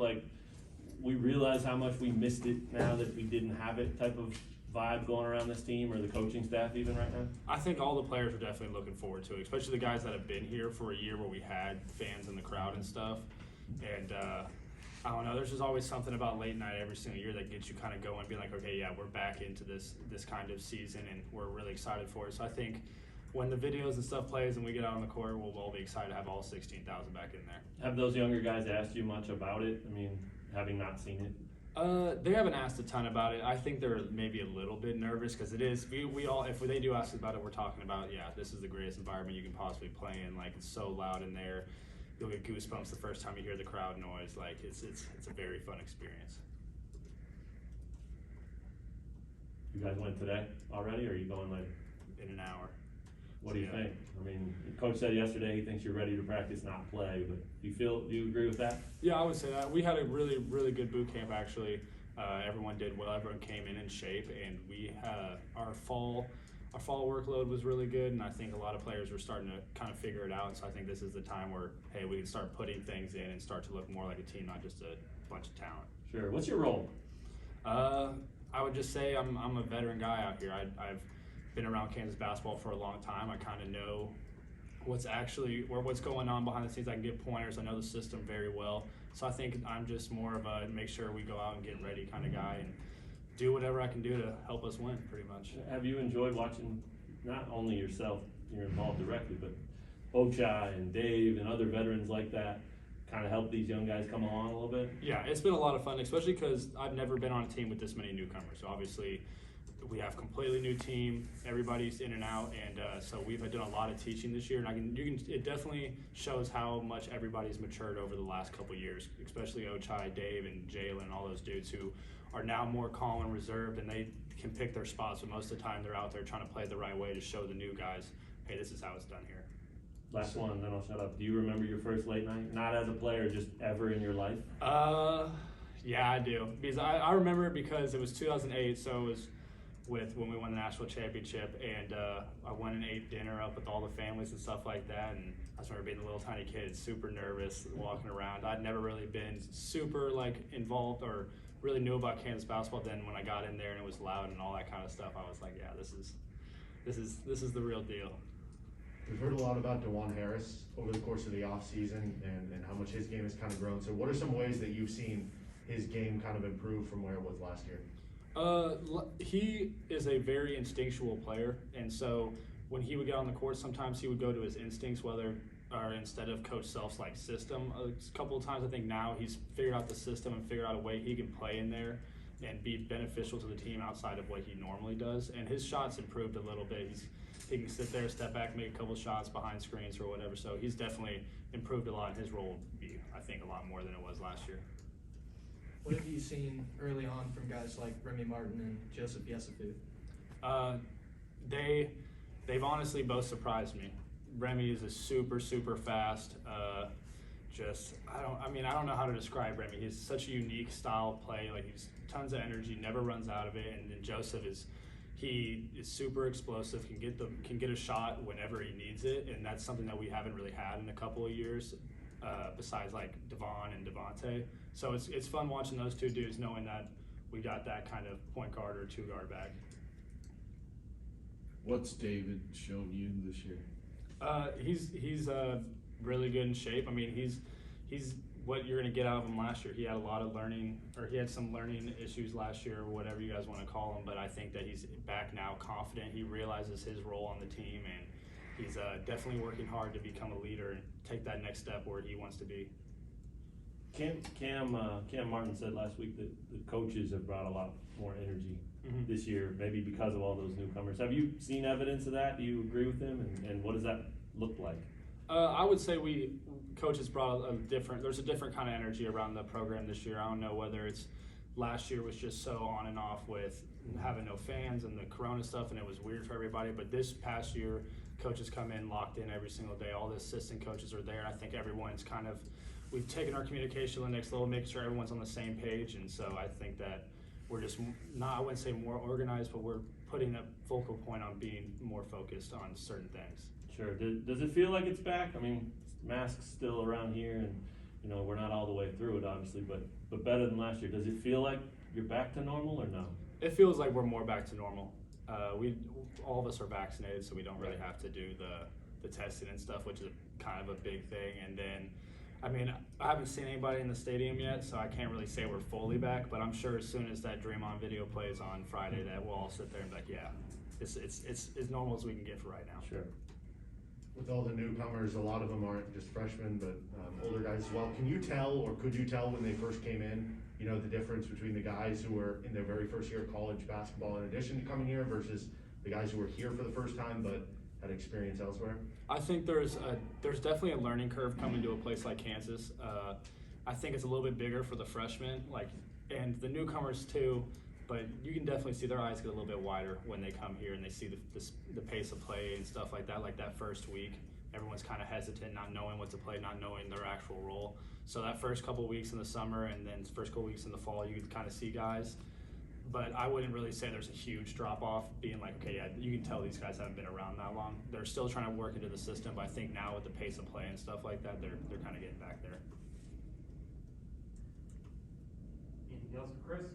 like we realize how much we missed it now that we didn't have it type of vibe going around this team, or the coaching staff even right now? I think all the players are definitely looking forward to it, especially the guys that have been here for a year where we had fans in the crowd and stuff. And I don't know, there's just always something about late night every single year that gets you kind of going and be like, okay, yeah, we're back into this kind of season and we're really excited for it. So I think when the videos and stuff plays and we get out on the court, we'll all be excited to have all 16,000 back in there. Have those younger guys asked you much about it? I mean, having not seen it? They haven't asked a ton about it. I think they're maybe a little bit nervous because it is. We all, if they do ask us about it, we're talking about, yeah, this is the greatest environment you can possibly play in. Like, it's so loud in there. You'll get goosebumps the first time you hear the crowd noise. Like, it's a very fun experience. You guys went today already, or are you going later? In an hour. What do you think? I mean, the coach said yesterday he thinks you're ready to practice, not play, but do you agree with that? Yeah, I would say that. We had a really, really good boot camp, actually. Everyone did well. Everyone came in shape, and we had our fall workload was really good, and I think a lot of players were starting to kind of figure it out. So I think this is the time where, hey, we can start putting things in and start to look more like a team, not just a bunch of talent. Sure. What's your role? I would just say I'm a veteran guy out here. I've been around Kansas basketball for a long time. I kind of know what's going on behind the scenes. I can give pointers. I know the system very well. So I think I'm just more of a make sure we go out and get ready kind of guy and do whatever I can do to help us win, pretty much. Have you enjoyed watching not only yourself, you're involved directly, but Ochai and Dave and other veterans like that kind of help these young guys come along a little bit? Yeah, it's been a lot of fun, especially because I've never been on a team with this many newcomers. So obviously, we have a completely new team. Everybody's in and out, and so we've done a lot of teaching this year. And it definitely shows how much everybody's matured over the last couple of years, especially Ochai, Dave, and Jalen, all those dudes who are now more calm and reserved, and they can pick their spots. But most of the time, they're out there trying to play the right way to show the new guys, hey, this is how it's done here. Last one, and then I'll shut up. Do you remember your first late night? Not as a player, just ever in your life? Yeah, I do. Because I remember it because it was 2008, so it was when we won the national championship, and I went and ate dinner up with all the families and stuff like that, and I just remember being a little tiny kid, super nervous, walking around. I'd never really been super involved or really knew about Kansas basketball. Then when I got in there and it was loud and all that kind of stuff, I was like, yeah, this is the real deal. We've heard a lot about Dejuan Harris over the course of the offseason and how much his game has kind of grown. So what are some ways that you've seen his game kind of improve from where it was last year? He is a very instinctual player, and so when he would get on the court, sometimes he would go to his instincts, instead of Coach Self's system. A couple of times, I think now he's figured out the system and figured out a way he can play in there and be beneficial to the team outside of what he normally does. And his shots improved a little bit. He can sit there, step back, make a couple shots behind screens or whatever. So he's definitely improved a lot, and his role will be, I think, a lot more than it was last year. What have you seen early on from guys like Remy Martin and Joseph Yesufu? They've honestly both surprised me. Remy is a super fast. I don't know how to describe Remy. He's such a unique style of play. He's tons of energy, never runs out of it. And then Joseph is super explosive. Can get a shot whenever he needs it, and that's something that we haven't really had in a couple of years. Besides Devon and Devontae. So it's fun watching those two dudes, knowing that we got that kind of point guard or two guard back. What's David shown you this year? He's really good in shape. I mean, he's what you're gonna get out of him last year. He had a lot of he had some learning issues last year, or whatever you guys want to call them, but I think that he's back now confident. He realizes his role on the team, and he's definitely working hard to become a leader and take that next step where he wants to be. Cam Martin said last week that the coaches have brought a lot more energy this year, maybe because of all those newcomers. Have you seen evidence of that? Do you agree with him? And what does that look like? I would say coaches brought there's a different kind of energy around the program this year. I don't know whether it's last year was just so on and off with having no fans and the Corona stuff, and it was weird for everybody. But this past year, coaches come in locked in every single day. All the assistant coaches are there. I think everyone's we've taken our communication to the next level, making sure everyone's on the same page. And so I think that we're just I wouldn't say more organized, but we're putting a focal point on being more focused on certain things. Sure. Does it feel like it's back? I mean, masks still around here, and You know, we're not all the way through it, obviously, but better than last year. Does it feel like you're back to normal or no? It feels like we're more back to normal. All of us are vaccinated, so we don't really have to do the testing and stuff, which is kind of a big thing. And then, I mean, I haven't seen anybody in the stadium yet, so I can't really say we're fully back. But I'm sure as soon as that Dream On video plays on Friday, that we'll all sit there and be like, yeah, it's as normal as we can get for right now. Sure. With all the newcomers, a lot of them aren't just freshmen, but older guys as well. Can you tell, or could you tell when they first came in, you know, the difference between the guys who were in their very first year of college basketball in addition to coming here versus the guys who were here for the first time but had experience elsewhere? I think there's definitely a learning curve coming to a place like Kansas. I think it's a little bit bigger for the freshmen, and the newcomers too. But you can definitely see their eyes get a little bit wider when they come here and they see the pace of play and stuff like that. Like that first week, everyone's kind of hesitant, not knowing what to play, not knowing their actual role. So that first couple of weeks in the summer and then first couple of weeks in the fall, you can kind of see guys. But I wouldn't really say there's a huge drop off, being like, okay, yeah, you can tell these guys haven't been around that long. They're still trying to work into the system, but I think now with the pace of play and stuff like that, they're kind of getting back there. Anything else for Chris?